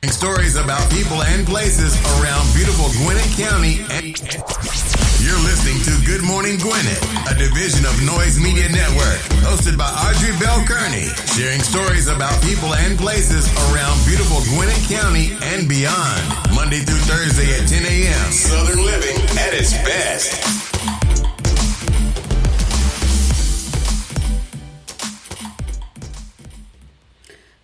Stories about people and places around beautiful Gwinnett County. You're listening to Good Morning Gwinnett, a division of Noise Media Network, hosted by Audrey Bell Kearney, sharing stories about people and places around beautiful Gwinnett County and beyond. Monday through Thursday at 10 a.m. Southern living at its best.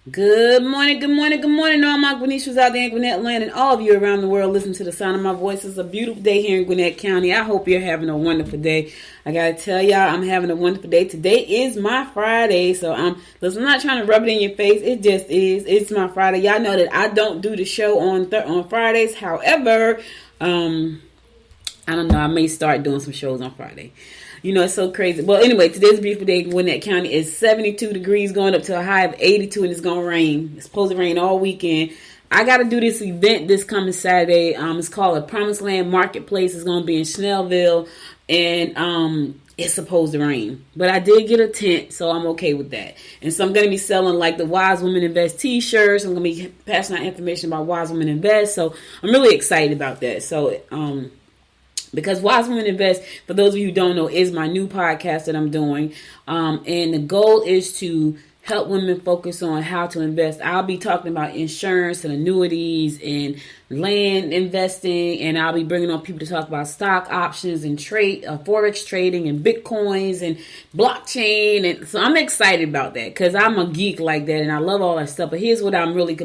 Good morning, good morning, good morning. All my Gwinnetians out there in Gwinnett land and all of you around the world listen to the sound of my voice. It's a beautiful day here in Gwinnett County. I hope you're having a wonderful day. I gotta tell y'all, I'm having a wonderful day. Today is my Friday, so I'm not trying to rub it in your face. It just is. It's my Friday. Y'all know that I don't do the show on Fridays. However, I don't know. I may start doing some shows on Friday. You know, it's so crazy. Well, anyway, today's a beautiful day in Gwinnett County. It's 72 degrees going up to a high of 82, and it's going to rain. It's supposed to rain all weekend. I got to do this event this coming Saturday. It's called a Promised Land Marketplace. It's going to be in Snellville, and it's supposed to rain. But I did get a tent, so I'm okay with that. And so I'm going to be selling like the Wise Women Invest t-shirts. I'm going to be passing out information about Wise Women Invest. So I'm really excited about that. So, because Wise Women Invest, for those of you who don't know, is my new podcast that I'm doing. And the goal is to help women focus on how to invest. I'll be talking about insurance and annuities and land investing. And I'll be bringing on people to talk about stock options and trade, Forex trading and Bitcoins and blockchain. And so I'm excited about that because I'm a geek like that and I love all that stuff. But here's what I'm really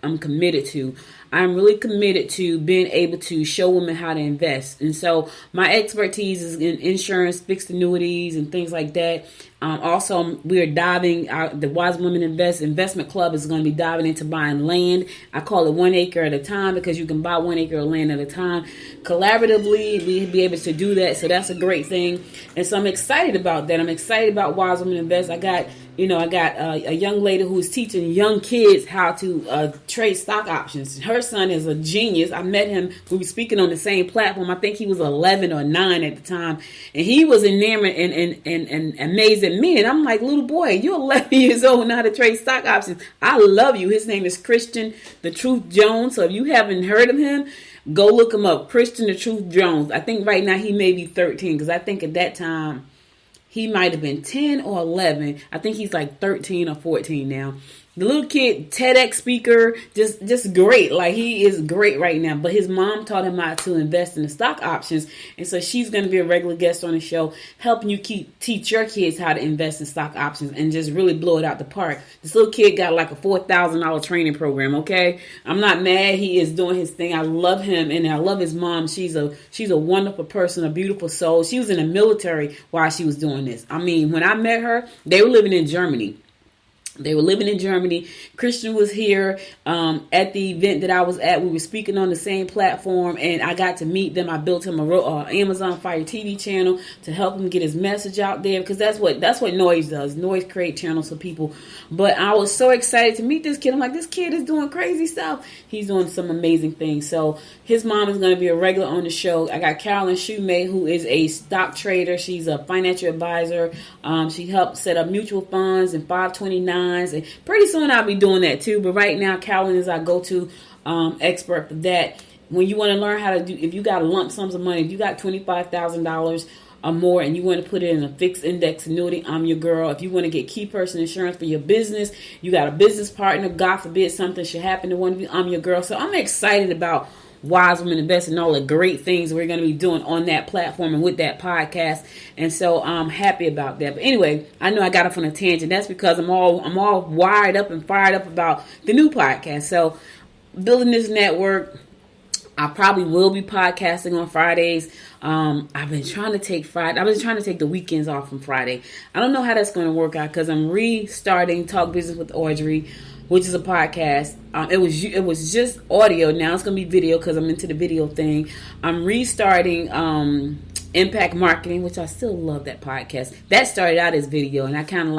I'm committed to. I'm really committed to being able to show women how to invest. And so my expertise is in insurance, fixed annuities, and things like that. Also, we are diving, the Wise Women Investment Club is going to be diving into buying land. I call it 1 acre at a time because you can buy 1 acre of land at a time. Collaboratively, we'll be able to do that. So that's a great thing. And so I'm excited about that. I'm excited about Wise Women Invest. I got a young lady who is teaching young kids how to trade stock options. Her son is a genius. I met him. We were speaking on the same platform. I think he was 11 or 9 at the time. And he was enamored and amazed at me. And I'm like, little boy, you're 11 years old and know how to trade stock options. I love you. His name is Christian the Truth Jones. So if you haven't heard of him, go look him up. Christian the Truth Jones. I think right now he may be 13 because I think at that time he might have been 10 or 11. I think he's like 13 or 14 now. The little kid, TEDx speaker, just great. Like, he is great right now. But his mom taught him how to invest in the stock options. And so she's going to be a regular guest on the show, helping you teach your kids how to invest in stock options and just really blow it out the park. This little kid got like a $4,000 training program, okay? I'm not mad. He is doing his thing. I love him, and I love his mom. She's a wonderful person, a beautiful soul. She was in the military while she was doing this. I mean, when I met her, they were living in Germany. Christian was here at the event that I was at. We were speaking on the same platform, and I got to meet them. I built him a Amazon Fire TV channel to help him get his message out there, because that's what Noise does. Noise create channels for people. But I was so excited to meet this kid. I'm like, this kid is doing crazy stuff. He's doing some amazing things. So his mom is going to be a regular on the show. I got Carolyn Shoemay, who is a stock trader. She's a financial advisor. She helped set up mutual funds and 529s. And pretty soon I'll be doing that too. But right now, Carolyn is our go-to expert for that. When you want to learn how to do, if you got lump sums of money, if you got $25,000 or more and you want to put it in a fixed index annuity, I'm your girl. If you want to get key person insurance for your business, you got a business partner, God forbid something should happen to one of you, I'm your girl. So I'm excited about Wise Women Invest and all the great things we're going to be doing on that platform and with that podcast. And so I'm happy about that. But anyway, I know I got off on a tangent. That's because I'm all wired up and fired up about the new podcast. So building this network, I probably will be podcasting on Fridays. I've been trying to take the weekends off from Friday. I don't know how that's going to work out because I'm restarting Talk Business with Audrey, which is a podcast. It was just audio. Now it's going to be video because I'm into the video thing. I'm restarting Impact Marketing, which I still love that podcast. That started out as video, and I kind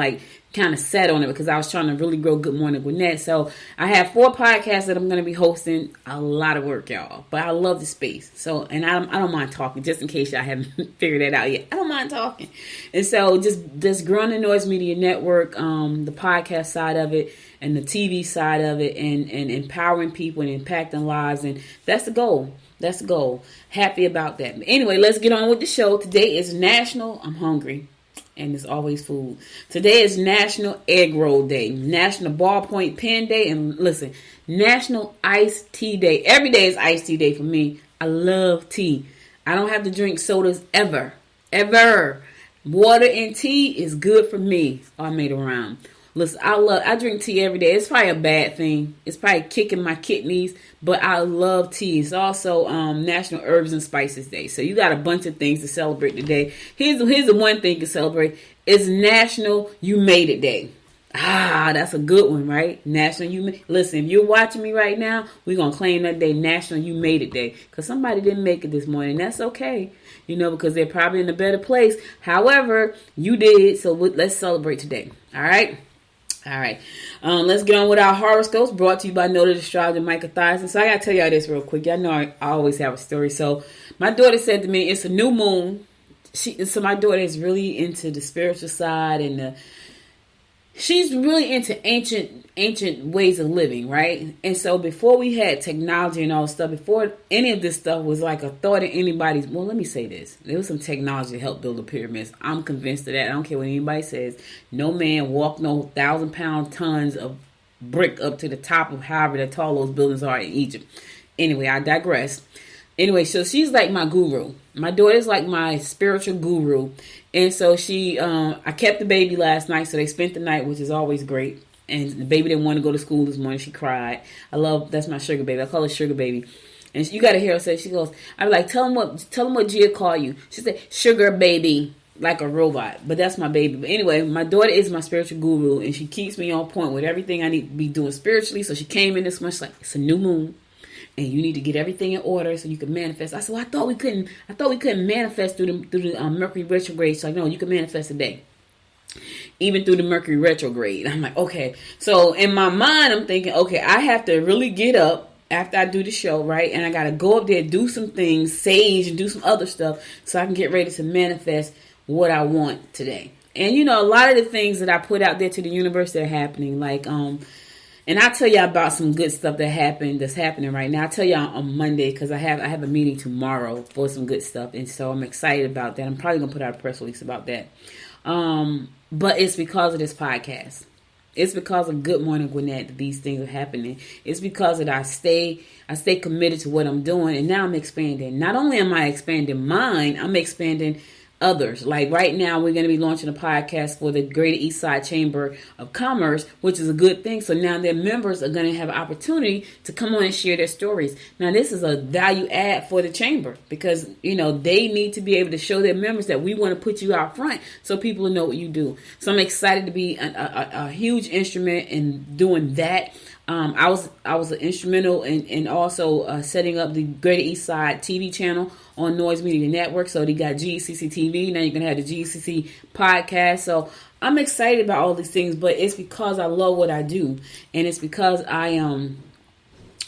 of sat on it because I was trying to really grow Good Morning Gwinnett. So I have 4 podcasts that I'm going to be hosting. A lot of work, y'all, but I love the space. So, and I don't mind talking, just in case y'all haven't figured that out yet. I don't mind talking. And so just growing the Noise Media Network, the podcast side of it. and the TV side of it, and empowering people and impacting lives. And that's the goal. That's the goal. Happy about that. But anyway, let's get on with the show. Today is I'm hungry. And it's always food. Today is National Egg Roll Day, National Ballpoint Pen Day, and listen, National Iced Tea Day. Every day is iced tea day for me. I love tea. I don't have to drink sodas ever. Water and tea is good for me. Oh, I made a rhyme. Listen, I drink tea every day. It's probably a bad thing. It's probably kicking my kidneys, but I love tea. It's also National Herbs and Spices Day. So you got a bunch of things to celebrate today. Here's the one thing to celebrate. It's National You Made It Day. That's a good one, right? National You Made It. Listen, if you're watching me right now, we're going to claim that day National You Made It Day. Because somebody didn't make it this morning. That's okay. Because they're probably in a better place. However, you did. So let's celebrate today. All right? All right. Let's get on with our horoscopes, brought to you by Noted Astrologer Micah Thyssen. So I got to tell y'all this real quick. Y'all know I always have a story. So my daughter said to me, it's a new moon. So my daughter is really into the spiritual side, and she's really into ancient ways of living, right? And so before we had technology and all stuff, before any of this stuff was like a thought in anybody's, well, let me say this. There was some technology to help build the pyramids. I'm convinced of that. I don't care what anybody says. No man walked no 1,000-pound tons of brick up to the top of however tall those buildings are in Egypt. Anyway, I digress. Anyway, so she's like my guru. My daughter's like my spiritual guru. And so I kept the baby last night, so they spent the night, which is always great. And the baby didn't want to go to school this morning. She cried. That's my sugar baby. I call her sugar baby. And you got to hear her say, she goes, I'm like, tell him what Gia call you. She said, sugar baby, like a robot. But that's my baby. But anyway, my daughter is my spiritual guru, and she keeps me on point with everything I need to be doing spiritually. So she came in this month, she's like, it's a new moon, and you need to get everything in order so you can manifest. I said, well, I thought we couldn't manifest through the Mercury retrograde. So no, you can manifest today, even through the Mercury retrograde. I'm like, okay. So in my mind, I'm thinking, okay, I have to really get up after I do the show, right? And I got to go up there, do some things, sage, and do some other stuff so I can get ready to manifest what I want today. And a lot of the things that I put out there to the universe, they're happening. Like, and I'll tell y'all about some good stuff that's happening right now. I'll tell y'all on Monday, because I have a meeting tomorrow for some good stuff. And so I'm excited about that. I'm probably going to put out a press release about that. But it's because of this podcast. It's because of Good Morning Gwinnett that these things are happening. It's because that I stay committed to what I'm doing. And now I'm expanding. Not only am I expanding mine, I'm expanding others. Like right now, we're going to be launching a podcast for the Greater East Side Chamber of Commerce, which is a good thing. So now their members are going to have an opportunity to come on and share their stories. Now, this is a value add for the chamber because, they need to be able to show their members that we want to put you out front so people know what you do. So I'm excited to be a huge instrument in doing that. I was an instrumental in also setting up the Greater East Side TV channel on Noise Media Network. So they got GECC TV. Now you can have the GECC podcast. So I'm excited about all these things, but it's because I love what I do, and it's because I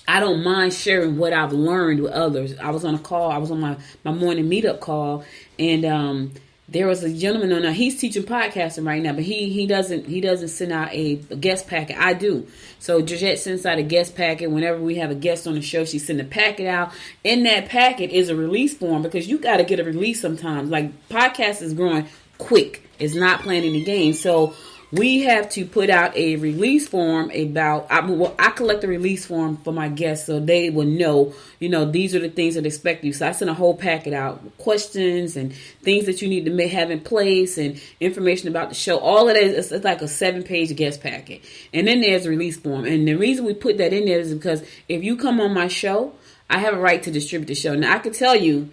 don't mind sharing what I've learned with others. I was on a call. I was on my morning meetup call, and there was a gentleman on there. He's teaching podcasting right now, but he doesn't send out a guest packet. I do. So Georgette sends out a guest packet whenever we have a guest on the show. She sends a packet out. In that packet is a release form because you got to get a release sometimes. Like podcast is growing quick. It's not playing any games. So we have to put out a release form I collect a release form for my guests so they will know, these are the things that expect you. So I send a whole packet out with questions and things that you need to have in place and information about the show. All of that is it's like a 7-page guest packet. And then there's a release form. And the reason we put that in there is because if you come on my show, I have a right to distribute the show. Now I could tell you,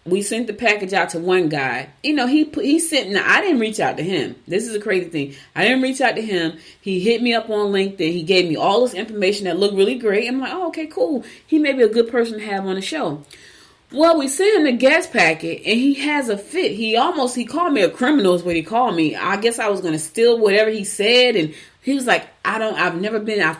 we sent the package out to one guy. He sent. Now I didn't reach out to him. This is a crazy thing. I didn't reach out to him. He hit me up on LinkedIn. He gave me all this information that looked really great. I'm like, oh, okay, cool. He may be a good person to have on the show. Well, we sent him the gas packet, and he has a fit. He called me a criminal is what he called me. I guess I was going to steal whatever he said, and he was like, I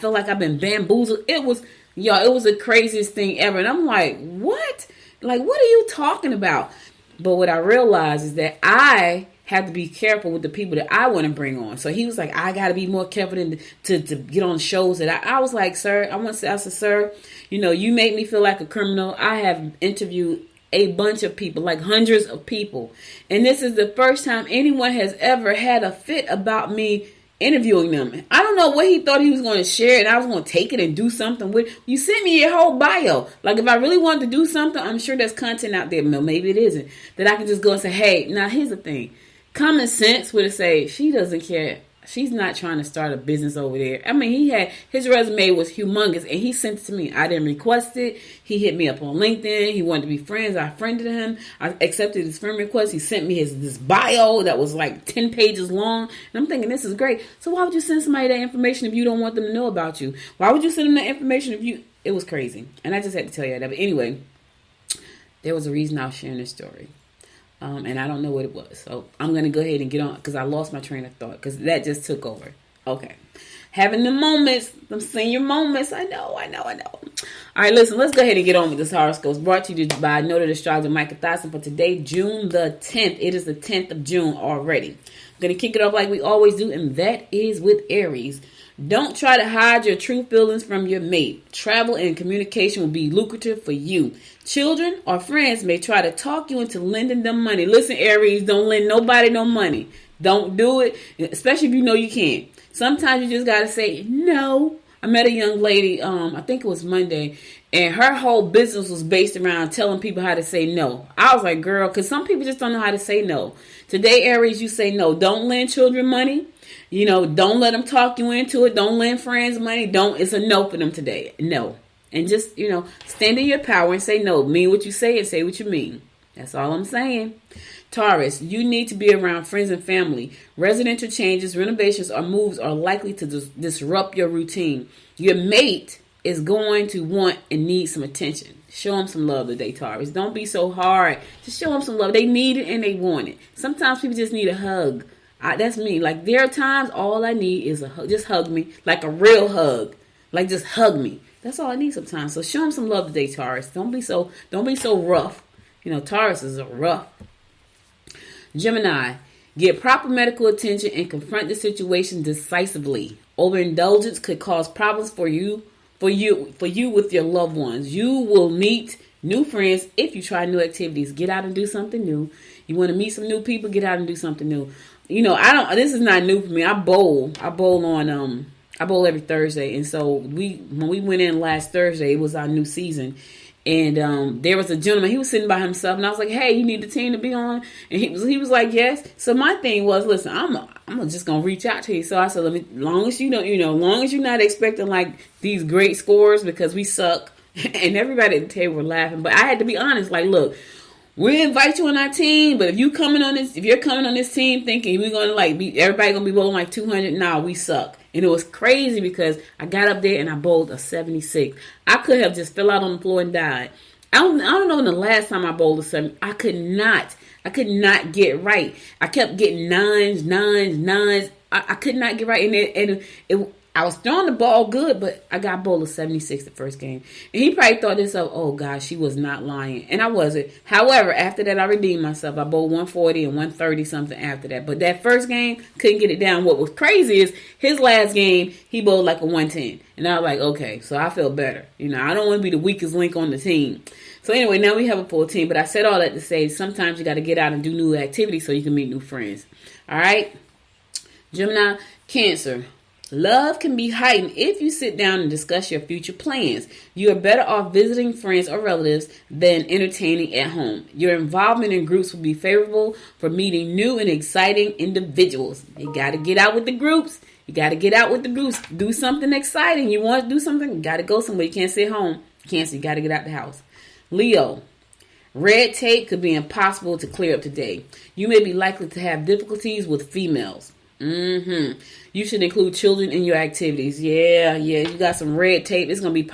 feel like I've been bamboozled. It was the craziest thing ever. And I'm like, what? Like, what are you talking about? But what I realized is that I have to be careful with the people that I want to bring on. So he was like, I got to be more careful than to get on shows that I was like, sir, I said, sir, you make me feel like a criminal. I have interviewed a bunch of people, like hundreds of people. And this is the first time anyone has ever had a fit about me interviewing them. I don't know what he thought he was going to share and I was going to take it and do something with. You sent me your whole bio. Like if I really wanted to do something, I'm sure there's content out there. No, maybe it isn't. That I can just go and say, hey, now here's the thing. Common sense would say she doesn't care. She's not trying to start a business over there. I mean, his resume was humongous and he sent it to me. I didn't request it. He hit me up on LinkedIn. He wanted to be friends. I friended him. I accepted his friend request. He sent me this bio that was like 10 pages long. And I'm thinking, this is great. So why would you send somebody that information if you don't want them to know about you? Why would you send them that information it was crazy. And I just had to tell you that. But anyway, there was a reason I was sharing this story. And I don't know what it was. So I'm going to go ahead and get on because I lost my train of thought because that just took over. Okay. Having the moments, them senior moments. I know. All right, listen, let's go ahead and get on with this horoscope. It's brought to you by Noted Astrologer Micah Thotson for today, June the 10th. It is the 10th of June already. I'm going to kick it off like we always do, and that is with Aries. Don't try to hide your true feelings from your mate. Travel and communication will be lucrative for you. Children or friends may try to talk you into lending them money. Listen, Aries, don't lend nobody no money. Don't do it, especially if you know you can't. Sometimes you just got to say no. I met a young lady, I think it was Monday, and her whole business was based around telling people how to say no. I was like, girl, because some people just don't know how to say no. Today, Aries, you say no. Don't lend children money. Don't let them talk you into it. Don't lend friends money. It's a no for them today. No. And just, stand in your power and say no. Mean what you say and say what you mean. That's all I'm saying. Taurus, you need to be around friends and family. Residential changes, renovations, or moves are likely to disrupt your routine. Your mate is going to want and need some attention. Show them some love today, Taurus. Don't be so hard. Just show them some love. They need it and they want it. Sometimes people just need a hug. That's me. Like there are times all I need is a hug. Just hug me. Like a real hug. Like just hug me. That's all I need sometimes. So show them some love today, Taurus. Don't be so rough. Taurus is rough. Gemini, get proper medical attention and confront the situation decisively. Overindulgence could cause problems for you with your loved ones. You will meet new friends if you try new activities. Get out and do something new. You want to meet some new people, get out and do something new. This is not new for me. I bowl every Thursday. And so when we went in last Thursday, it was our new season. And there was a gentleman, he was sitting by himself, and I was like, hey, you need the team to be on? And he was like, yes. So my thing was, listen, I'm just going to reach out to you. So I said, long as you're not expecting like these great scores because we suck. And everybody at the table were laughing. But I had to be honest, like, look, we invite you on our team, but if you're coming on this team thinking we're going to everybody going to be bowling like 200, nah, we suck. And it was crazy because I got up there and I bowled a 76. I could have just fell out on the floor and died. I don't know when the last time I bowled a 7. I could not get right. I kept getting nines. I could not get right. And I was throwing the ball good, but I got bowled a 76 the first game. And he probably thought this of, oh gosh, she was not lying. And I wasn't. However, after that, I redeemed myself. I bowled 140 and 130 something after that. But that first game, couldn't get it down. What was crazy is his last game, he bowled like a 110. And I was like, okay, so I feel better. I don't want to be the weakest link on the team. So anyway, now we have a full team. But I said all that to say sometimes you got to get out and do new activities so you can meet new friends. All right? Gemini, Cancer. Love can be heightened if you sit down and discuss your future plans. You are better off visiting friends or relatives than entertaining at home. Your involvement in groups will be favorable for meeting new and exciting individuals. You got to get out with the groups. Do something exciting. You want to do something? You got to go somewhere. You can't sit home. You got to get out the house. Leo. Red tape could be impossible to clear up today. You may be likely to have difficulties with females. You should include children in your activities. Yeah, you got some red tape. It's going to be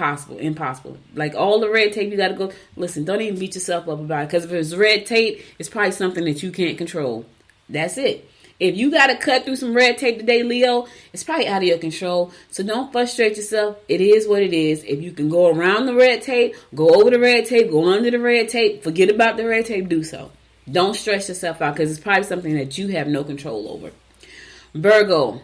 impossible. Like all the red tape, you got to go. Listen, don't even beat yourself up about it. Because if it's red tape, it's probably something that you can't control. That's it. If you got to cut through some red tape today, Leo, it's probably out of your control. So don't frustrate yourself. It is what it is. If you can go around the red tape, go over the red tape, go under the red tape, forget about the red tape, do so. Don't stress yourself out because it's probably something that you have no control over. Virgo,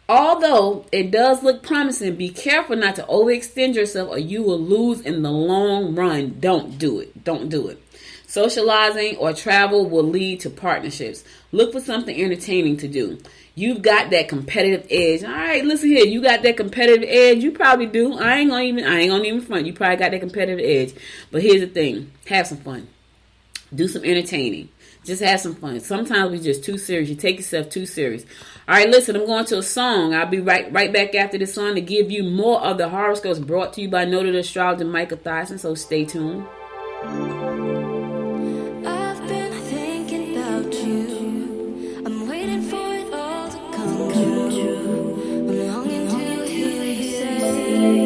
although it does look promising, be careful not to overextend yourself or you will lose in the long run. Don't do it. Don't do it. Socializing or travel will lead to partnerships. Look for something entertaining to do. You've got that competitive edge. All right, listen here. You got that competitive edge. You probably do. I ain't gonna even front. You probably got that competitive edge. But here's the thing. Have some fun. Do some entertaining. Just have some fun. Sometimes we're just too serious. You take yourself too serious. All right, listen, I'm going to a song. I'll be right back after this song to give you more of the horoscopes brought to you by noted astrologer Michael Thyssen. So stay tuned. I've been thinking about you. I'm waiting for it all to come true. I'm longing to hear you say.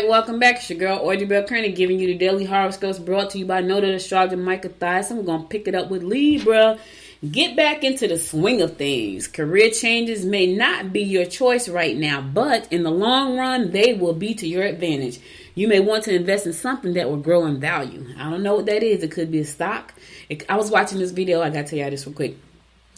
Welcome back. It's your girl, Audrey Bell Kearney, giving you the daily horoscopes brought to you by noted astrologer Michael Thyssen. We're going to pick it up with Libra. Get back into the swing of things. Career changes may not be your choice right now, but in the long run, they will be to your advantage. You may want to invest in something that will grow in value. I don't know what that is. It could be a stock. I was watching this video. I got to tell y'all this real quick.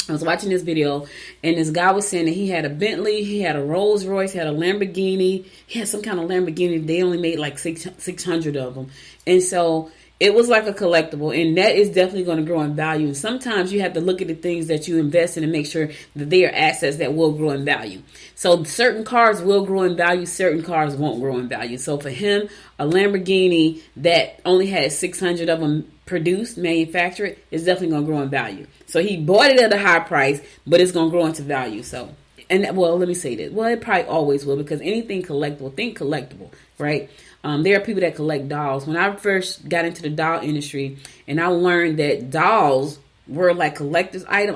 I was watching this video, and this guy was saying that he had a Bentley, he had a Rolls Royce, had a Lamborghini. He had some kind of Lamborghini. They only made like 600 of them. And so it was like a collectible, and that is definitely going to grow in value. And sometimes you have to look at the things that you invest in and make sure that they are assets that will grow in value. So certain cars will grow in value, certain cars won't grow in value. So for him, a Lamborghini that only had 600 of them produced, manufactured, is definitely going to grow in value. So he bought it at a high price, but it's going to grow into value. So And well, let me say this. Well, it probably always will, because anything collectible, think collectible, right? There are people that collect dolls. When I first got into the doll industry, and I learned that dolls were like collector's item.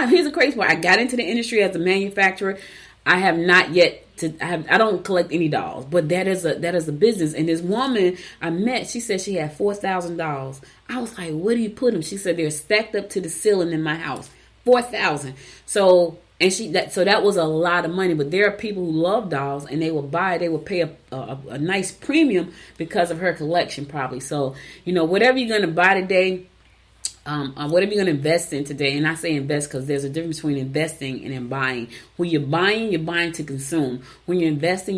Here's the crazy part. I got into the industry as a manufacturer. I have not yet I don't collect any dolls, but that is a business. And this woman I met, she said she had 4,000 dolls. I was like, where do you put them? She said they're stacked up to the ceiling in my house. 4,000. So that was a lot of money. But there are people who love dolls, and they will pay a nice premium because of her collection, probably. So, whatever you're gonna buy today, whatever you're going to invest in today, and I say invest because there's a difference between investing and in buying. When you're buying to consume. When you're investing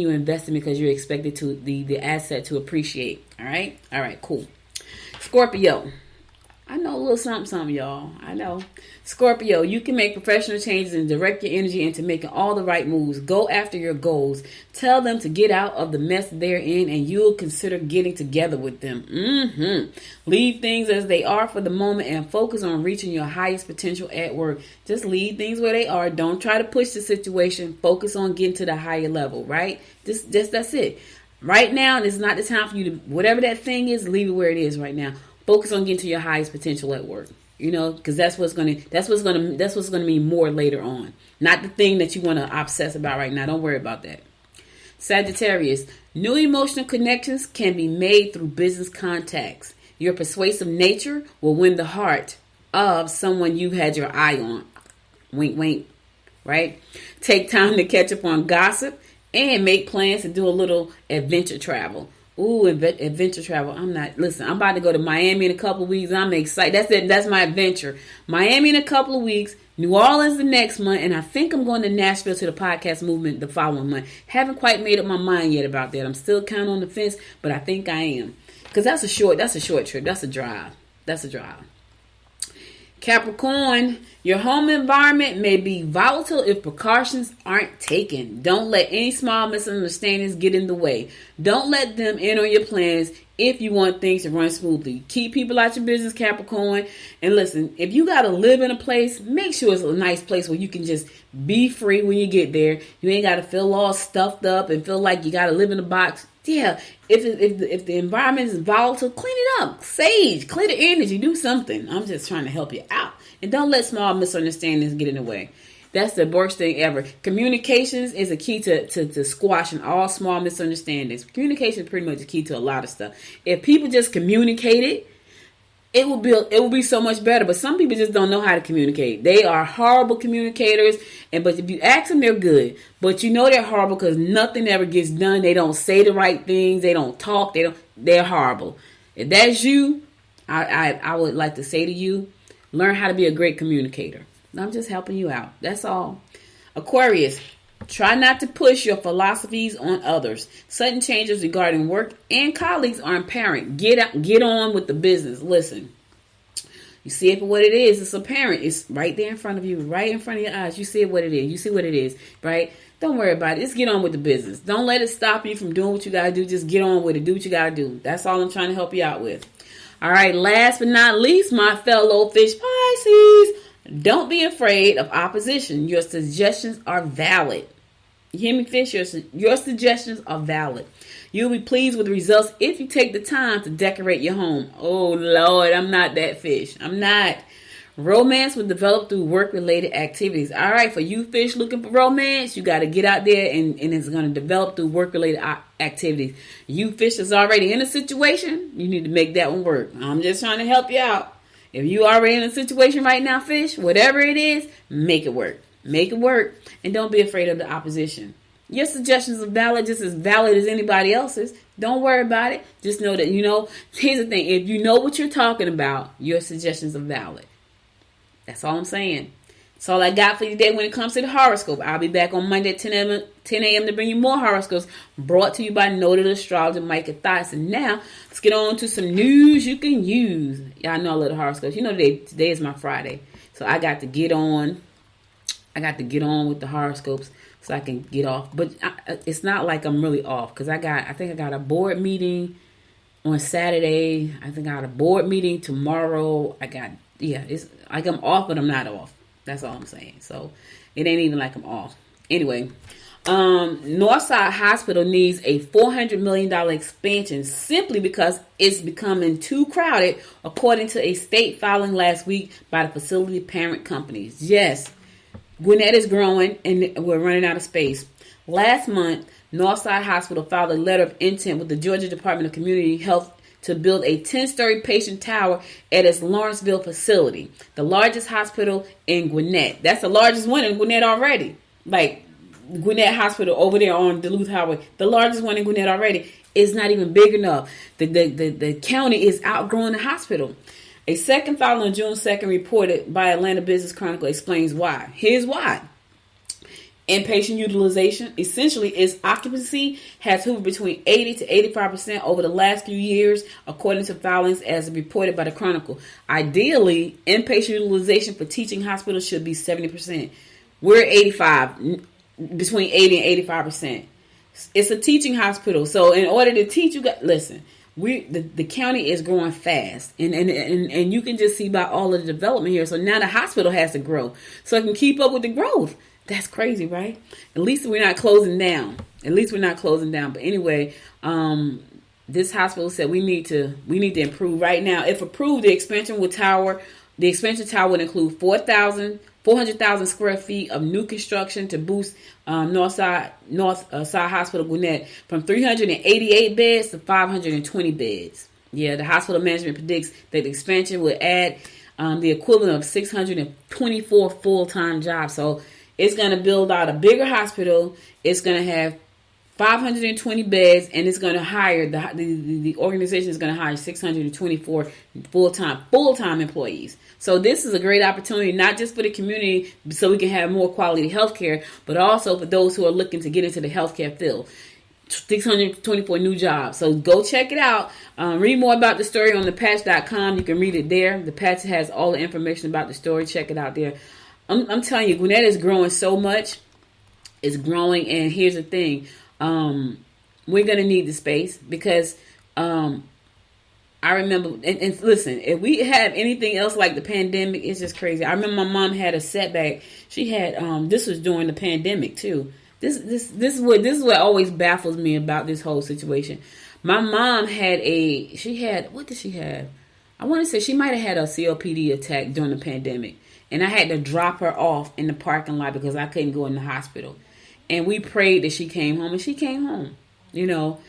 because you're expected to the asset to appreciate. All right, cool. Scorpio. I know a little something, y'all. I know. Scorpio, you can make professional changes and direct your energy into making all the right moves. Go after your goals. Tell them to get out of the mess they're in, and you'll consider getting together with them. Leave things as they are for the moment and focus on reaching your highest potential at work. Just leave things where they are. Don't try to push the situation. Focus on getting to the higher level, right? Just that's it. Right now, this is not the time for you to, whatever that thing is, leave it where it is right now. Focus on getting to your highest potential at work, because that's what's gonna mean more later on. Not the thing that you want to obsess about right now. Don't worry about that. Sagittarius, new emotional connections can be made through business contacts. Your persuasive nature will win the heart of someone you had your eye on. Wink, wink. Right? Take time to catch up on gossip and make plans to do a little adventure travel. Ooh, adventure travel. I'm about to go to Miami in a couple of weeks. I'm excited. That's my adventure. Miami in a couple of weeks, New Orleans the next month, and I think I'm going to Nashville to the podcast movement the following month. Haven't quite made up my mind yet about that. I'm still kind of on the fence, but I think I am. Because that's a short trip. That's a drive. Capricorn, your home environment may be volatile if precautions aren't taken. Don't let any small misunderstandings get in the way. Don't let them in on your plans if you want things to run smoothly. Keep people out your business, Capricorn. And listen, if you got to live in a place, make sure it's a nice place where you can just be free when you get there. You ain't got to feel all stuffed up and feel like you got to live in a box. Yeah, if the environment is volatile, clean it up. Sage, clear the energy, do something. I'm just trying to help you out. And don't let small misunderstandings get in the way. That's the worst thing ever. Communications is a key to squashing all small misunderstandings. Communication is pretty much the key to a lot of stuff. If people just communicated, it will be so much better. But some people just don't know how to communicate. They are horrible communicators. But if you ask them, they're good. But they're horrible because nothing ever gets done. They don't say the right things. They don't talk. They're horrible. If that's you, I would like to say to you, learn how to be a great communicator. I'm just helping you out. That's all. Aquarius, try not to push your philosophies on others. Sudden changes regarding work and colleagues are apparent. Get on with the business. Listen, you see it for what it is. It's apparent. It's right there in front of you, right in front of your eyes. You see what it is. You see what it is, right? Don't worry about it. Just get on with the business. Don't let it stop you from doing what you got to do. Just get on with it. Do what you got to do. That's all I'm trying to help you out with. All right, last but not least, my fellow fish Pisces, don't be afraid of opposition. Your suggestions are valid. You hear me, fish? Your suggestions are valid. You'll be pleased with the results if you take the time to decorate your home. Oh, Lord, I'm not that fish. I'm not. Romance will develop through work-related activities. All right, for you fish looking for romance, you got to get out there and it's going to develop through work-related activities. You fish that's already in a situation, you need to make that one work. I'm just trying to help you out. If you already in a situation right now, fish, whatever it is, make it work. Make it work. And don't be afraid of the opposition. Your suggestions are valid, just as valid as anybody else's. Don't worry about it. Just know that, here's the thing. If you know what you're talking about, your suggestions are valid. That's all I'm saying. That's all I got for you today when it comes to the horoscope. I'll be back on Monday at 10 a.m. to bring you more horoscopes brought to you by noted astrologer Micah Thoughts. And now, let's get on to some news you can use. Y'all know I love the horoscopes. Today is my Friday. So I got to get on. With the horoscopes so I can get off. But it's not like I'm really off because I think I got a board meeting on Saturday. I think I got a board meeting tomorrow. It's like I'm off, but I'm not off. That's all I'm saying. So it ain't even like I'm off. Anyway, Northside Hospital needs a $400 million expansion simply because it's becoming too crowded, according to a state filing last week by the facility parent companies. Yes, Gwinnett is growing and we're running out of space. Last month, Northside Hospital filed a letter of intent with the Georgia Department of Community Health to build a 10-story patient tower at its Lawrenceville facility, the largest hospital in Gwinnett. That's the largest one in Gwinnett already. Like Gwinnett Hospital over there on Duluth Highway, the largest one in Gwinnett already, is not even big enough. The county is outgrowing the hospital. A second filing on June 2nd reported by Atlanta Business Chronicle explains why. Here's why. Inpatient utilization, essentially its occupancy, has hovered between 80 to 85% over the last few years, according to filings as reported by the Chronicle. Ideally, inpatient utilization for teaching hospitals should be 70%. We're 85, between 80 and 85%. It's a teaching hospital, so in order to teach, you got listen. The county is growing fast, and you can just see by all of the development here. So now the hospital has to grow, so it can keep up with the growth. That's crazy, right? At least we're not closing down. But anyway, this hospital said we need to improve right now. If approved, the expansion tower would include 400,000 square feet of new construction to boost Northside Hospital Gwinnett from 388 beds to 520 beds. Yeah, the hospital management predicts that the expansion would add the equivalent of 624 full-time jobs. So it's going to build out a bigger hospital. It's going to have 520 beds, and it's going to hire the organization is going to hire 624 full-time employees. So this is a great opportunity, not just for the community, so we can have more quality health care, but also for those who are looking to get into the healthcare field. 624 new jobs. So go check it out. Read more about the story on thepatch.com. You can read it there. The Patch has all the information about the story. Check it out there. I'm telling you, Gwinnett is growing so much. It's growing, and here's the thing. We're going to need the space because I remember, and listen, if we have anything else like the pandemic, it's just crazy. I remember my mom had a setback. She had, this was during the pandemic too. This is what always baffles me about this whole situation. My mom had what did she have? I want to say she might have had a COPD attack during the pandemic. And I had to drop her off in the parking lot because I couldn't go in the hospital. And we prayed that she came home, and she came home. You know,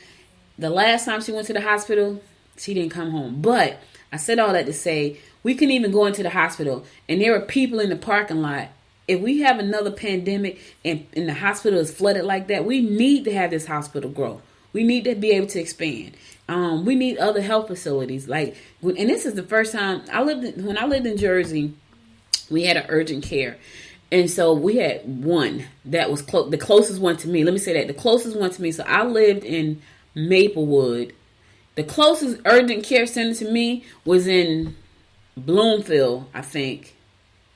the last time she went to the hospital, she didn't come home. But I said all that to say, we can even go into the hospital, and there are people in the parking lot. If we have another pandemic and the hospital is flooded like that, we need to have this hospital grow. We need to be able to expand. We need other health facilities. And this is the first time when I lived in Jersey, we had an urgent care. And so we had one that was the closest one to me. Let me say that. The closest one to me. So I lived in Maplewood. The closest urgent care center to me was in Bloomfield, I think.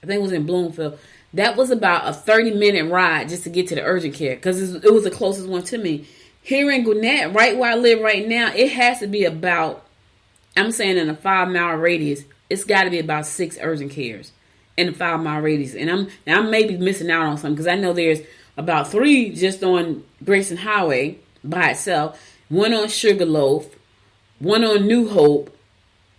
It was in Bloomfield. That was about a 30-minute ride just to get to the urgent care because it was the closest one to me. Here in Gwinnett, right where I live right now, it has to be about, I'm saying in a 5-mile radius, it's got to be about 6 urgent cares in a 5-mile radius. And I may be missing out on something because I know there's about 3 just on Grayson Highway by itself, 1 on Sugarloaf, 1 on New Hope.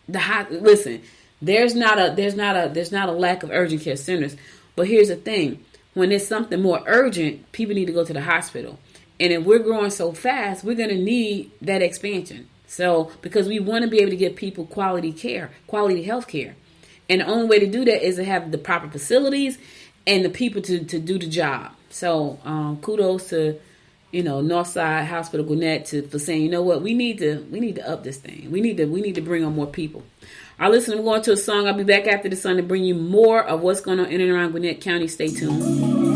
Listen, there's not a lack of urgent care centers. But here's the thing. When there's something more urgent, people need to go to the hospital. And if we're growing so fast, we're going to need that expansion. So, because we want to be able to give people quality care, quality health care. And the only way to do that is to have the proper facilities and the people to do the job. So, kudos to, Northside Hospital Gwinnett for saying, you know what, we need to up this thing. We need to bring on more people. All right, listen, we're going to a song. I'll be back after the song to bring you more of what's going on in and around Gwinnett County. Stay tuned.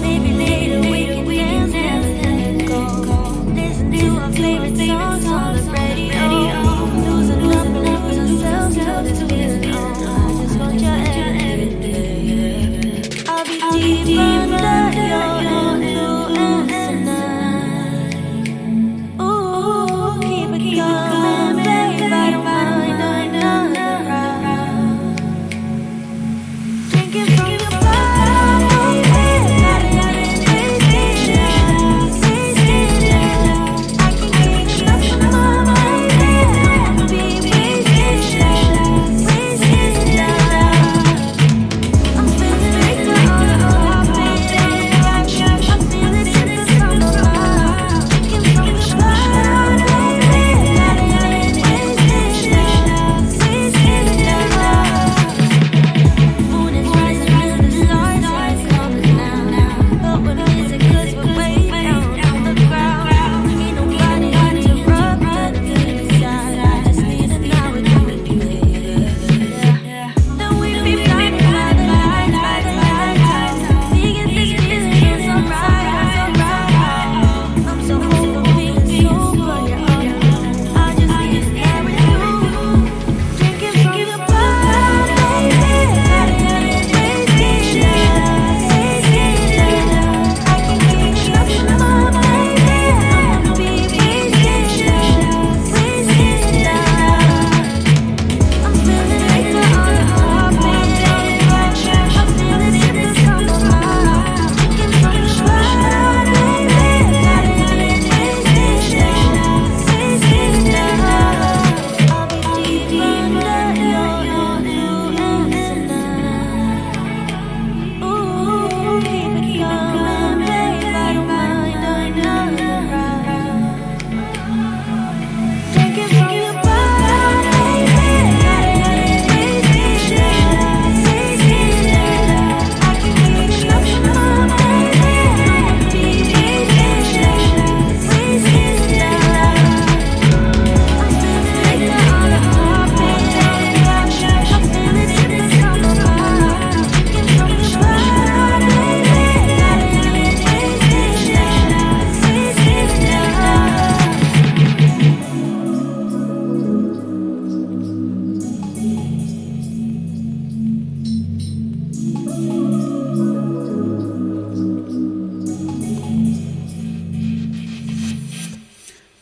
Maybe later we can dance, never let it go.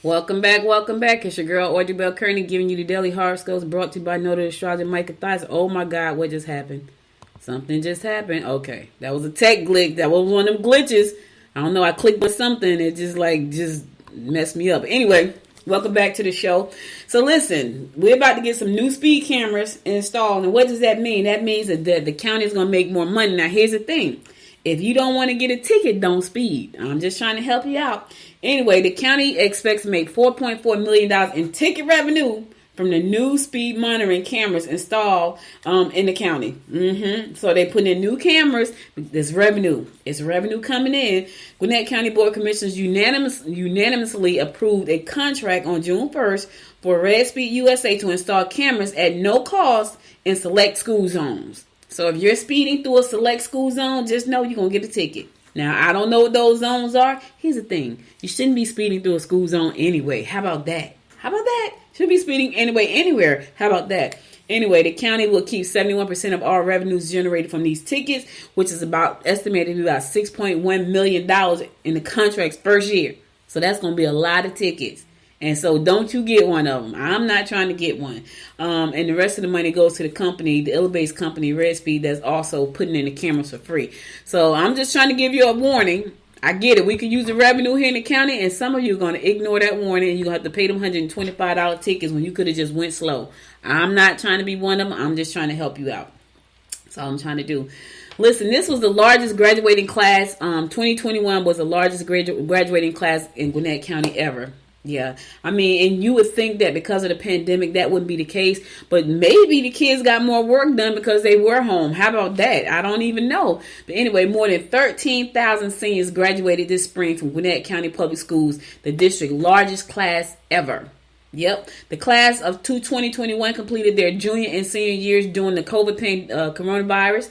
Welcome back, welcome back. It's your girl Audrey Bell Kearney giving you the daily horoscopes brought to you by Noted Astrologer Micah Thies. Oh my God, what just happened? Something just happened. Okay, that was a tech glitch. That was one of them glitches. I don't know. I clicked on something. It just messed me up. Anyway, welcome back to the show. So listen, we're about to get some new speed cameras installed. And what does that mean? That means that the county is going to make more money. Now, here's the thing. If you don't want to get a ticket, don't speed. I'm just trying to help you out. Anyway, the county expects to make $4.4 million in ticket revenue from the new speed monitoring cameras installed in the county. So they put in new cameras. There's revenue. It's revenue coming in. Gwinnett County Board of Commissioners unanimously approved a contract on June 1st for Red Speed USA to install cameras at no cost in select school zones. So if you're speeding through a select school zone, just know you're going to get a ticket. Now, I don't know what those zones are. Here's the thing. You shouldn't be speeding through a school zone anyway. How about that? Should be speeding anyway, anywhere. How about that? Anyway, the county will keep 71% of all revenues generated from these tickets, which is estimated to be about $6.1 million in the contract's first year. So that's going to be a lot of tickets. And so don't you get one of them. I'm not trying to get one. And the rest of the money goes to the company, the Ill-based company, Red Speed, that's also putting in the cameras for free. So I'm just trying to give you a warning. I get it. We could use the revenue here in the county, and some of you are going to ignore that warning, and you're going to have to pay them $125 tickets when you could have just went slow. I'm not trying to be one of them. I'm just trying to help you out. That's all I'm trying to do. Listen, this was the largest graduating class. 2021 was the largest graduating class in Gwinnett County ever. Yeah, I mean, and you would think that because of the pandemic, that wouldn't be the case. But maybe the kids got more work done because they were home. How about that? I don't even know. But anyway, more than 13,000 seniors graduated this spring from Gwinnett County Public Schools, the district's largest class ever. Yep. The class of 2021 completed their junior and senior years during the coronavirus.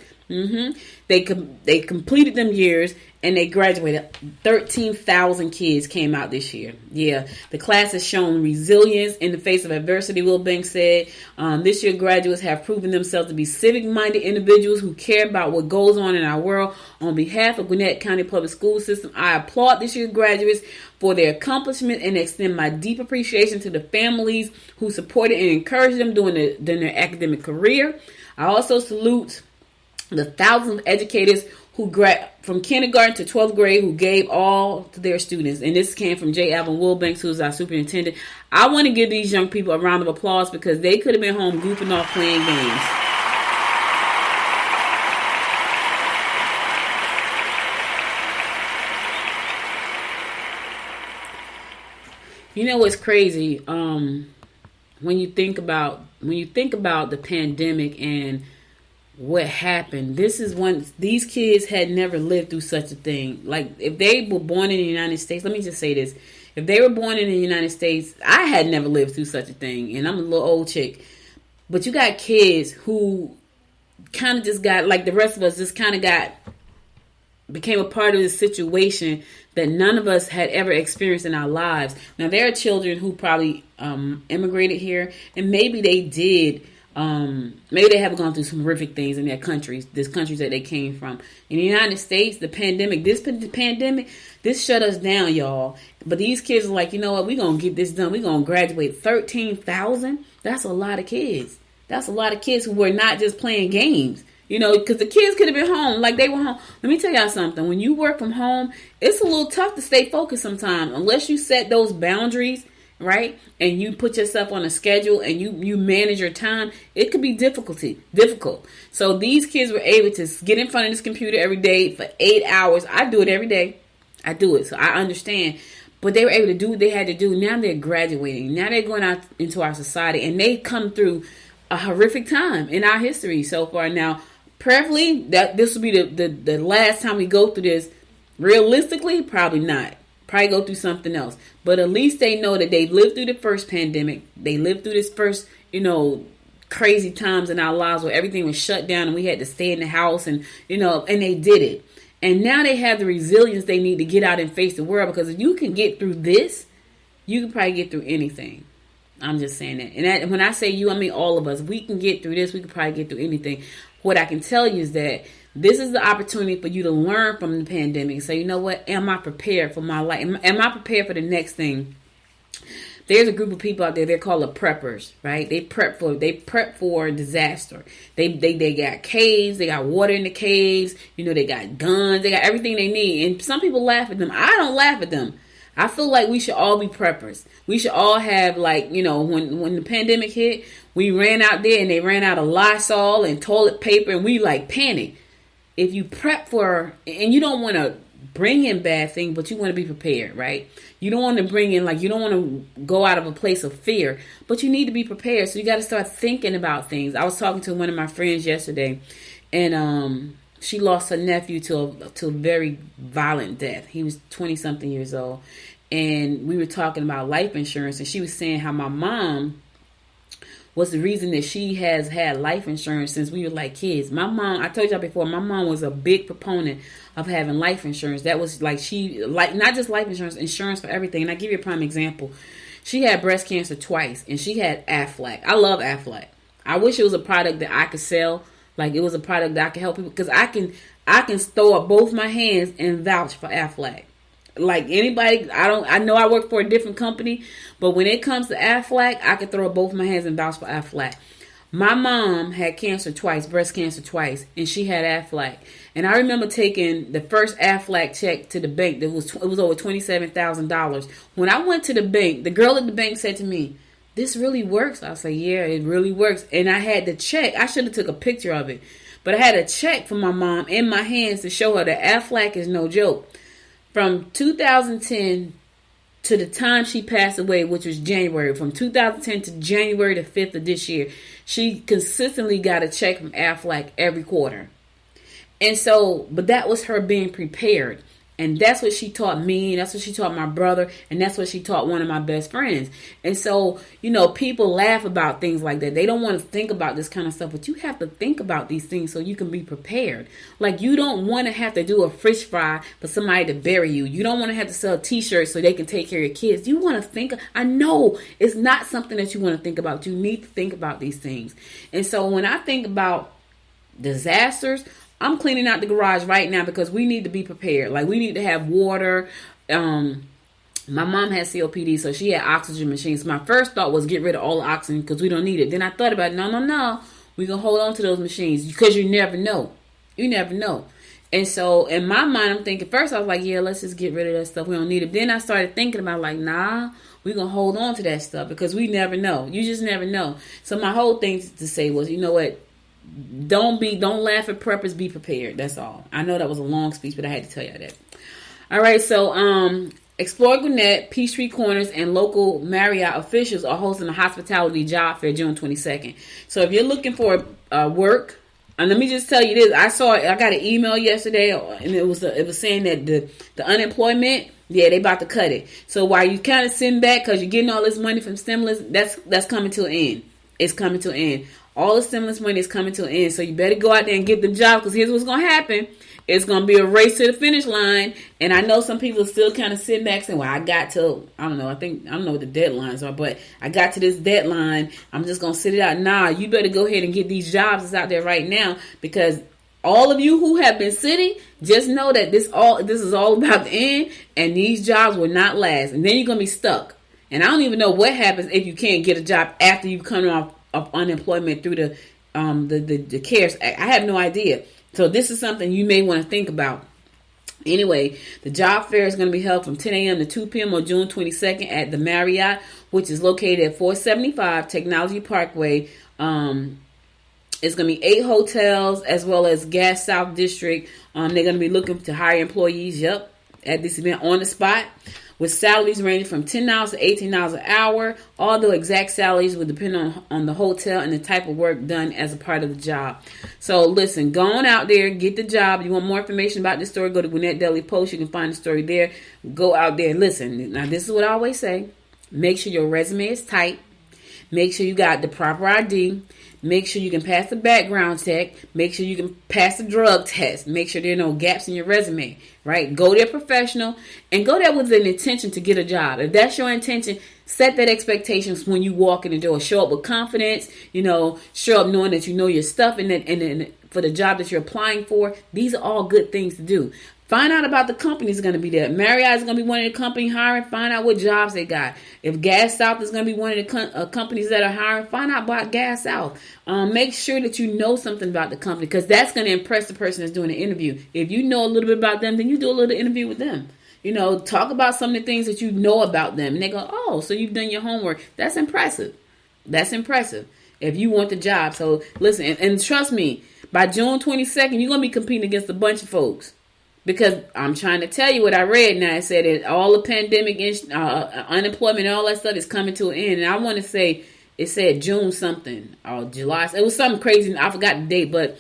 They completed them years and they graduated. 13,000 kids came out this year. Yeah, the class has shown resilience in the face of adversity, Will Banks said. This year, graduates have proven themselves to be civic-minded individuals who care about what goes on in our world. On behalf of Gwinnett County Public School System, I applaud this year's graduates for their accomplishment and extend my deep appreciation to the families who supported and encouraged them during their academic career. I also salute the thousands of educators who from kindergarten to 12th grade who gave all to their students. And this came from J. Alvin Wilbanks, who's our superintendent. I want to give these young people a round of applause because they could have been home goofing off playing games. You know what's crazy? When you think about the pandemic and what happened, these kids had never lived through such a thing. Like, if they were born in the United States, let me just say this. If they were born in the United States, I had never lived through such a thing, and I'm a little old chick. But you got kids who kind of just got, like the rest of us, just kind of became a part of this situation that none of us had ever experienced in our lives. Now, there are children who probably immigrated here, and maybe they did. Maybe they have gone through some horrific things in their countries, countries that they came from. In the United States, the pandemic shut us down, y'all. But these kids are like, you know what? We're going to get this done. We're going to graduate 13,000. That's a lot of kids. That's a lot of kids who were not just playing games. You know, because the kids could have been home like they were home. Let me tell y'all something. When you work from home, it's a little tough to stay focused sometimes. Unless you set those boundaries, right? And you put yourself on a schedule and you manage your time, it could be difficult. So these kids were able to get in front of this computer every day for 8 hours. I do it every day. I do it. So I understand. But they were able to do what they had to do. Now they're graduating. Now they're going out into our society and they come through a horrific time in our history so far. Now, preferably that this will be the last time we go through this. Realistically, probably not. Probably go through something else. But at least they know that they lived through the first pandemic. They lived through this first, crazy times in our lives where everything was shut down and we had to stay in the house and they did it. And now they have the resilience they need to get out and face the world, because if you can get through this, you can probably get through anything. I'm just saying that. And when I say you, I mean all of us. We can get through this. We can probably get through anything. What I can tell you is that this is the opportunity for you to learn from the pandemic. So, you know what? Am I prepared for my life? Am I prepared for the next thing There's a group of people out there. They're called the preppers, right? They prep for disaster. They got caves. They got water in the caves. They got guns. They got everything they need. And some people laugh at them. I don't laugh at them. I feel like we should all be preppers. We should all have, like, when the pandemic hit, we ran out there and they ran out of Lysol and toilet paper, and we like panicked. If you prep for, and you don't want to bring in bad things, but you want to be prepared, right? You don't want to bring in, you don't want to go out of a place of fear, but you need to be prepared. So you got to start thinking about things. I was talking to one of my friends yesterday, and she lost her nephew to a very violent death. He was 20-something years old, and we were talking about life insurance, and she was saying how my mom was the reason that she has had life insurance since we were like kids. My mom, I told y'all before, my mom was a big proponent of having life insurance. That was not just life insurance for everything. And I give you a prime example. She had breast cancer twice, and she had Aflac. I love Aflac. I wish it was a product that I could sell. Like it was a product that I could help people, because I can throw up both my hands and vouch for Aflac. Like anybody, I know I work for a different company, but when it comes to Aflac, I can throw up both my hands and vouch for Aflac. My mom had cancer twice, breast cancer twice, and she had Aflac. And I remember taking the first Aflac check to the bank. It was over $27,000. When I went to the bank, the girl at the bank said to me, "This really works?" I said, "Yeah, it really works." And I had the check. I should have took a picture of it, but I had a check for my mom in my hands to show her that Aflac is no joke. From 2010 to the time she passed away, which was January, from 2010 to January the 5th of this year, she consistently got a check from Aflac every quarter. And so, but that was her being prepared. And that's what she taught me. That's what she taught my brother. And that's what she taught one of my best friends. And so, people laugh about things like that. They don't want to think about this kind of stuff. But you have to think about these things so you can be prepared. Like, you don't want to have to do a fish fry for somebody to bury you. You don't want to have to sell T-shirts so they can take care of your kids. You want to think. I know it's not something that you want to think about. You need to think about these things. And so when I think about disasters, I'm cleaning out the garage right now because we need to be prepared. Like, we need to have water. My mom has COPD, so she had oxygen machines. My first thought was get rid of all the oxygen because we don't need it. Then I thought about, no. We're going to hold on to those machines because you never know. You never know. And so in my mind, I'm thinking, first I was like, yeah, let's just get rid of that stuff. We don't need it. Then I started thinking about nah, we're going to hold on to that stuff because we never know. You just never know. So my whole thing to say was, you know what? Don't laugh at preppers, be prepared. That's all. I know that was a long speech, but I had to tell you that. All right, so Explore Gwinnett, Peachtree Corners, and local Marriott officials are hosting a hospitality job fair June 22nd. So if you're looking for work, and let me just tell you this, I got an email yesterday, and it was saying that the unemployment, they about to cut it. So while you kind of sitting back because you're getting all this money from stimulus, that's coming to an end. It's coming to an end. All the stimulus money is coming to an end. So you better go out there and get the job, because here's what's going to happen. It's going to be a race to the finish line. And I know some people are still kind of sitting back saying, well, I got to, I don't know what the deadlines are, but I got to this deadline. I'm just going to sit it out. Nah, you better go ahead and get these jobs that's out there right now, because all of you who have been sitting, just know that this is all about the end, and these jobs will not last. And then you're going to be stuck. And I don't even know what happens if you can't get a job after you come off of unemployment through the CARES Act. I have no idea. So this is something you may want to think about. Anyway, the job fair is going to be held from 10 a.m. to 2 p.m. on June 22nd at the Marriott, which is located at 475 Technology Parkway. It's going to be 8 hotels as well as Gas South District. They're going to be looking to hire employees, at this event on the spot, with salaries ranging from $10 to $18 an hour. Although exact salaries will depend on the hotel and the type of work done as a part of the job. So listen, go on out there, get the job. You want more information about this story, go to Gwinnett Daily Post. You can find the story there. Go out there and listen. Now, this is what I always say. Make sure your resume is tight. Make sure you got the proper ID. Make sure you can pass the background check. Make sure you can pass the drug test. Make sure there are no gaps in your resume, right? Go there professional and go there with an intention to get a job. If that's your intention, set that expectations when you walk in the door. Show up with confidence, show up knowing that you know your stuff and for the job that you're applying for. These are all good things to do. Find out about the companies going to be there. Marriott is going to be one of the company hiring. Find out what jobs they got. If Gas South is going to be one of the companies that are hiring, find out about Gas South. Make sure that you know something about the company, because that's going to impress the person that's doing the interview. If you know a little bit about them, then you do a little interview with them. You know, talk about some of the things that you know about them. And they go, oh, so you've done your homework. That's impressive. That's impressive if you want the job. So listen, and trust me, by June 22nd, you're going to be competing against a bunch of folks. Because I'm trying to tell you what I read now. It said that all the pandemic, unemployment, and all that stuff is coming to an end. And I want to say, it said June something, or July. It was something crazy. I forgot the date. But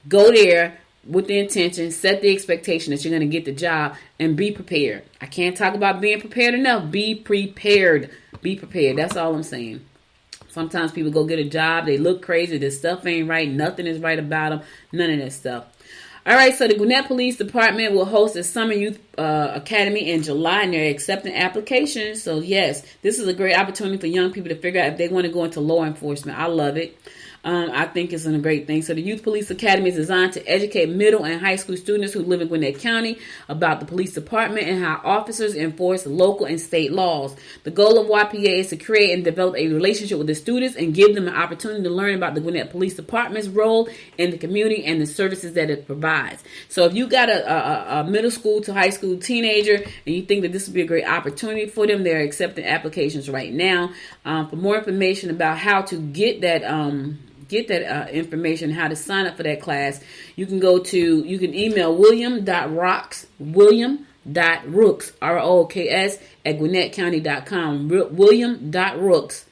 go there with the intention, set the expectation that you're going to get the job, and be prepared. I can't talk about being prepared enough. Be prepared. Be prepared. That's all I'm saying. Sometimes people go get a job. They look crazy. This stuff ain't right. Nothing is right about them. None of that stuff. All right, so the Gwinnett Police Department will host a Summer Youth Academy in July, and they're accepting applications. So, yes, this is a great opportunity for young people to figure out if they want to go into law enforcement. I love it. I think it's a great thing. So the Youth Police Academy is designed to educate middle and high school students who live in Gwinnett County about the police department and how officers enforce local and state laws. The goal of YPA is to create and develop a relationship with the students and give them an opportunity to learn about the Gwinnett Police Department's role in the community and the services that it provides. So if you got a middle school to high school teenager and you think that this would be a great opportunity for them, they're accepting applications right now. For more information about how to get that information, how to sign up for that class, you can email william.rooks, ROOKS, at GwinnettCounty.com. William.rooks,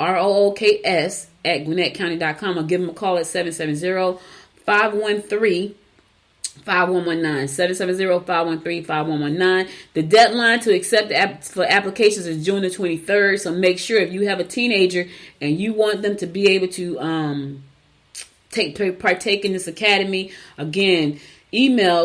ROOKS, at GwinnettCounty.com, or give them a call at 770-513-5119, 770-513-5119. The deadline to accept for applications is June the 23rd. So make sure, if you have a teenager and you want them to be able to partake in this academy, again,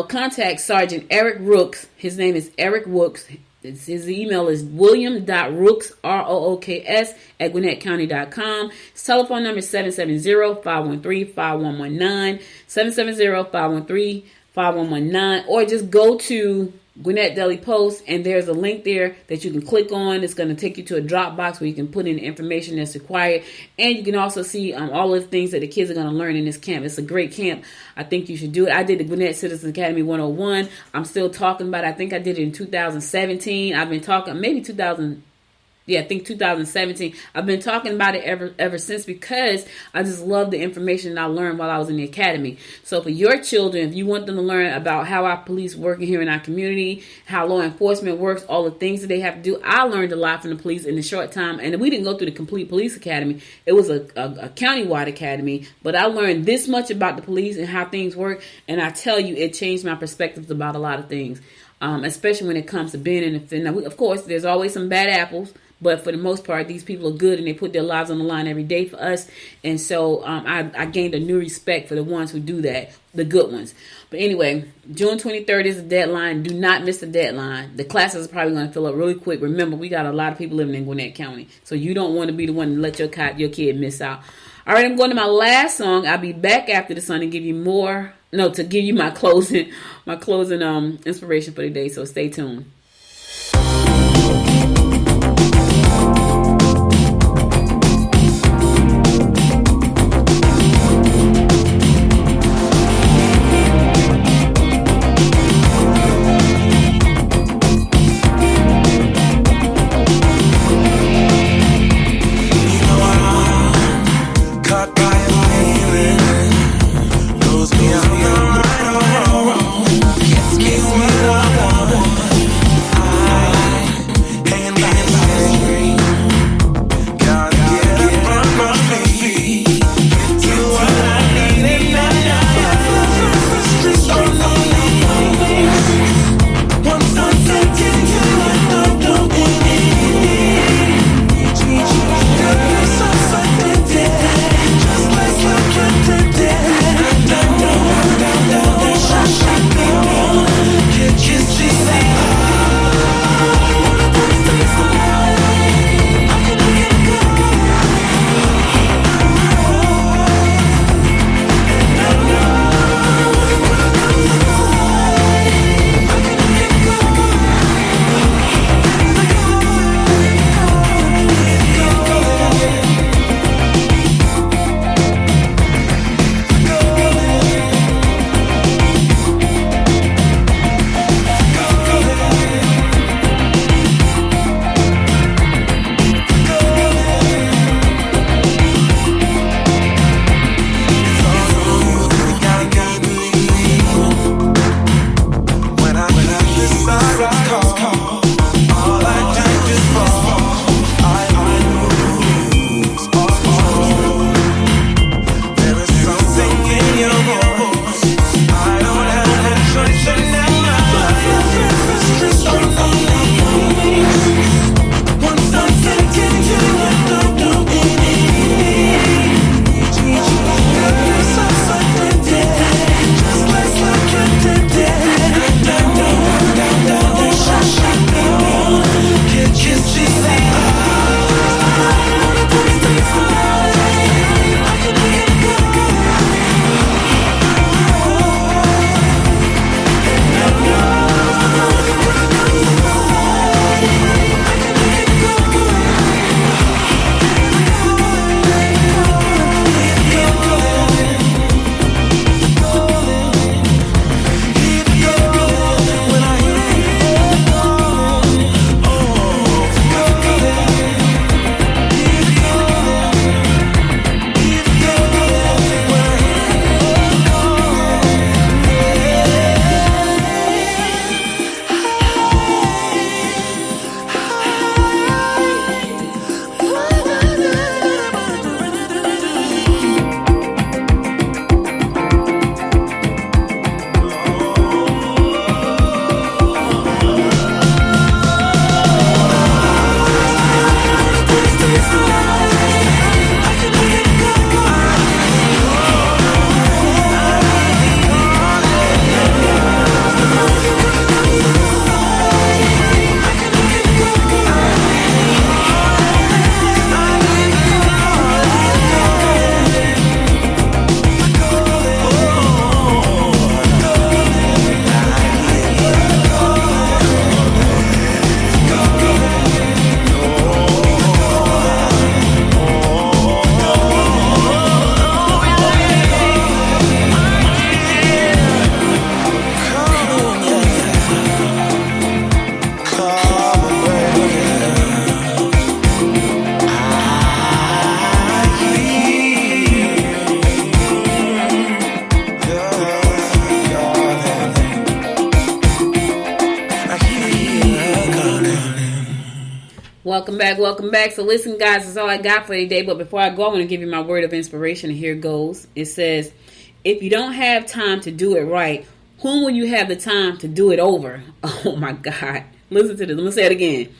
contact Sergeant Eric Rooks. His name is Eric Rooks. His email is william.rooks, ROOKS, at GwinnettCounty.com. His telephone number is 770-513-5119, 770-513-5119, or just go to Gwinnett Daily Post, and there's a link there that you can click on. It's going to take you to a drop box where you can put in the information that's required, and you can also see all of the things that the kids are going to learn in this camp. It's a great camp. I think you should do it. I did the Gwinnett Citizens Academy 101. I'm still talking about it. I think I did it in 2017. I've been talking, maybe 2017. I've been talking about it ever since, because I just love the information I learned while I was in the academy. So for your children, if you want them to learn about how our police work here in our community, how law enforcement works, all the things that they have to do, I learned a lot from the police in a short time. And we didn't go through the complete police academy. It was a county-wide academy, but I learned this much about the police and how things work. And I tell you, it changed my perspectives about a lot of things, especially when it comes to being in the field. Now, of course, there's always some bad apples, but for the most part, these people are good and they put their lives on the line every day for us. And so I gained a new respect for the ones who do that, the good ones. But anyway, June 23rd is the deadline. Do not miss the deadline. The classes are probably going to fill up really quick. Remember, we got a lot of people living in Gwinnett County, so you don't want to be the one to let your kid miss out. All right, I'm going to my last song. I'll be back after the song to give you my closing inspiration for the day. So stay tuned. Welcome back. So listen, guys, that's all I got for today. But before I go, I want to give you my word of inspiration. And here it goes. It says, if you don't have time to do it right, when will you have the time to do it over? Oh, my God. Listen to this. Let me say it again.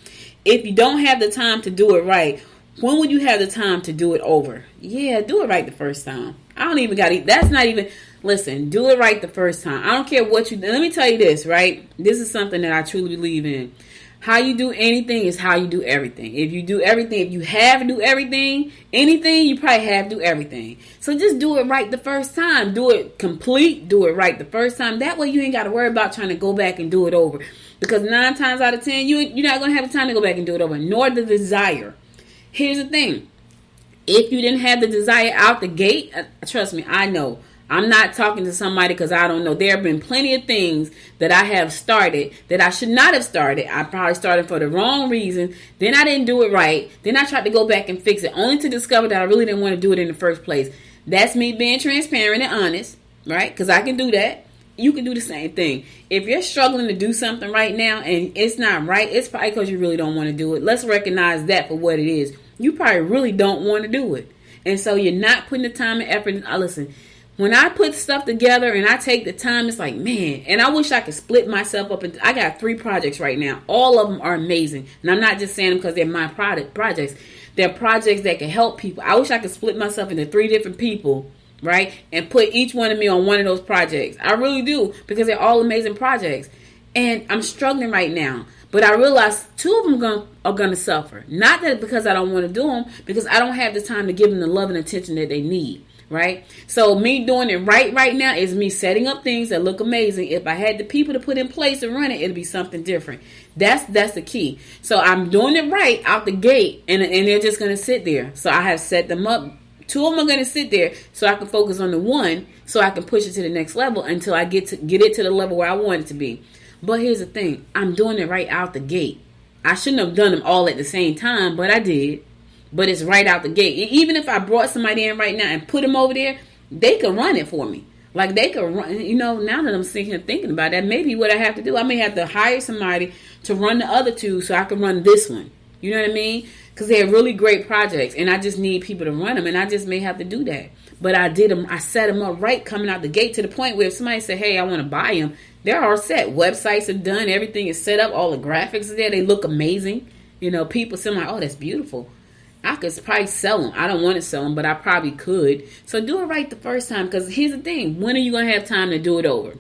If you don't have the time to do it right, when will you have the time to do it over? Yeah, do it right the first time. I don't even got to, that's not even, listen, do it right the first time. I don't care what you, let me tell you this, right? This is something that I truly believe in. How you do anything is how you do everything. If you do everything, if you have to do everything, anything, you probably have to do everything. So just do it right the first time. Do it complete. Do it right the first time. That way you ain't got to worry about trying to go back and do it over. Because 9 times out of 10, you're not going to have the time to go back and do it over, nor the desire. Here's the thing. If you didn't have the desire out the gate, trust me, I know. I'm not talking to somebody because I don't know. There have been plenty of things that I have started that I should not have started. I probably started for the wrong reason. Then I didn't do it right. Then I tried to go back and fix it, only to discover that I really didn't want to do it in the first place. That's me being transparent and honest, right? Because I can do that. You can do the same thing. If you're struggling to do something right now and it's not right, it's probably because you really don't want to do it. Let's recognize that for what it is. You probably really don't want to do it. And so you're not putting the time and effort. Listen, when I put stuff together and I take the time, it's like, man, and I wish I could split myself up. I got 3 projects right now. All of them are amazing. And I'm not just saying them because they're my projects. They're projects that can help people. I wish I could split myself into 3 different people, right? And put each one of me on one of those projects. I really do, because they're all amazing projects. And I'm struggling right now. But I realize 2 of them are going to suffer. Not that because I don't want to do them, because I don't have the time to give them the love and attention that they need. Right? So me doing it right now is me setting up things that look amazing. If I had the people to put in place to run it, it'd be something different. That's the key. So I'm doing it right out the gate, and they're just going to sit there. So I have set them up. 2 of them are going to sit there so I can focus on the one, so I can push it to the next level until I get it to the level where I want it to be. But here's the thing. I'm doing it right out the gate. I shouldn't have done them all at the same time, but I did. But it's right out the gate. Even if I brought somebody in right now and put them over there, they could run it for me. Like they could run, now that I'm thinking about that, maybe what I have to do, I may have to hire somebody to run the other 2 so I can run this one. You know what I mean? Because they're really great projects and I just need people to run them, and I just may have to do that. But I did them. I set them up right coming out the gate to the point where if somebody said, hey, I want to buy them, they're all set. Websites are done. Everything is set up. All the graphics are there. They look amazing. People say, like, oh, that's beautiful. I could probably sell them. I don't want to sell them, but I probably could. So do it right the first time, because here's the thing. When are you going to have time to do it over?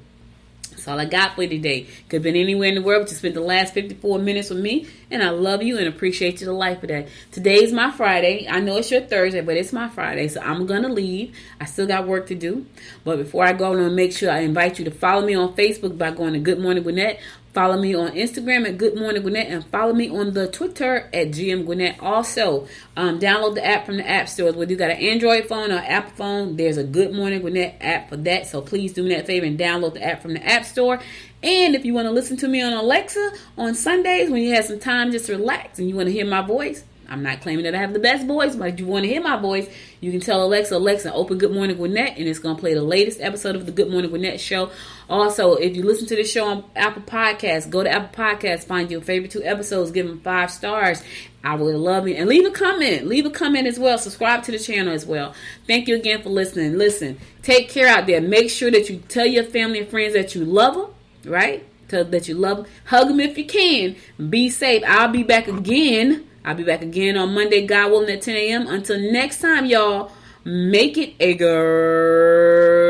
That's all I got for you today. Could have been anywhere in the world, but you spent the last 54 minutes with me, and I love you and appreciate you the life of that. Today's my Friday. I know it's your Thursday, but it's my Friday, so I'm going to leave. I still got work to do. But before I go, I want to make sure I invite you to follow me on Facebook by going to Good Morning Gwinnett. Follow me on Instagram at Good Morning Gwinnett, and follow me on the Twitter at GM Gwinnett. Also, download the app from the app stores. Whether you got an Android phone or Apple phone, there's a Good Morning Gwinnett app for that. So please do me that favor and download the app from the app store. And if you want to listen to me on Alexa on Sundays when you have some time just to relax and you want to hear my voice, I'm not claiming that I have the best voice, but if you want to hear my voice, you can tell Alexa, open Good Morning Gwinnett, and it's going to play the latest episode of the Good Morning Gwinnett show. Also, if you listen to the show on Apple Podcasts, go to Apple Podcasts, find your favorite 2 episodes, give them 5 stars. I would love it. And leave a comment. Leave a comment as well. Subscribe to the channel as well. Thank you again for listening. Listen, take care out there. Make sure that you tell your family and friends that you love them, right? That you love them. Hug them if you can. Be safe. I'll be back again on Monday, God willing, at 10 a.m. Until next time, y'all, make it a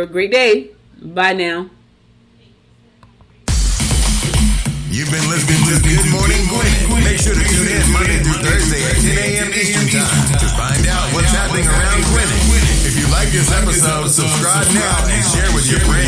great day. Bye now. You've been listening to Good Morning Gwinnett. Make sure to tune in Monday through Thursday at 10 a.m. Eastern Time to find out what's happening around Gwinnett. If you like this episode, subscribe now and share with your friends.